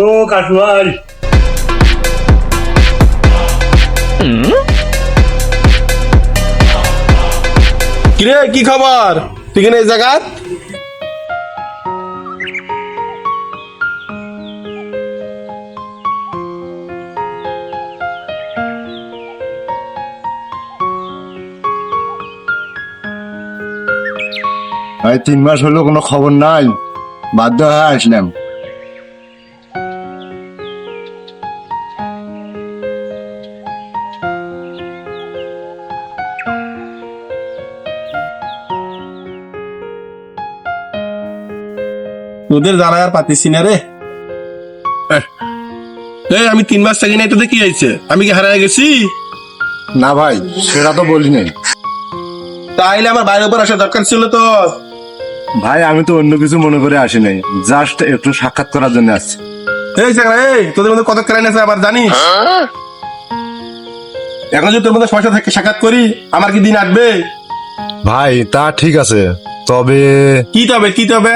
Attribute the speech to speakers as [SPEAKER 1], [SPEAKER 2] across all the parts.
[SPEAKER 1] ও কাকু ভাই,
[SPEAKER 2] কিরে কি খবর? তুই কেন এই জায়গা?
[SPEAKER 3] ভাই 3 মাস হলো কোনো খবর নাই, বাধ্য হয়ে আসলাম।
[SPEAKER 2] তোদের জ্বালা আর পাতিছি না রে। এই আমি 3 মাস থাকি নাই, তোদের কি হয়েছে? আমি কি হারায় গেছি?
[SPEAKER 3] না ভাই, সেটা তো বলি নাই
[SPEAKER 2] তাইলে আমার বাইরের উপর আসা দরকার ছিল তো।
[SPEAKER 3] ভাই। আমি তো অন্য কিছু মনে করে আসি নাই, জাস্ট একটু সাক্ষাৎ করার জন্য আসছি।
[SPEAKER 2] এই জায়গা, এই তোদের মধ্যে কত ক্রাইন আছে আবার জানিস? এখন যদি তোর মধ্যে পয়সা থেকে সাক্ষাৎ করি, আমার কি দিন আসবে?
[SPEAKER 3] ভাই তা ঠিক আছে, তবে
[SPEAKER 2] কি তবে কি তবে?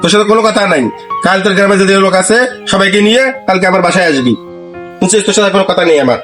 [SPEAKER 2] তোর সাথে কোনো কথা নাই। কাল তোর গ্রামে যে লোক আছে সবাইকে নিয়ে কালকে আমার বাসায় আসবি। বুঝছিস? তোর সাথে কোনো কথা নেই আমার।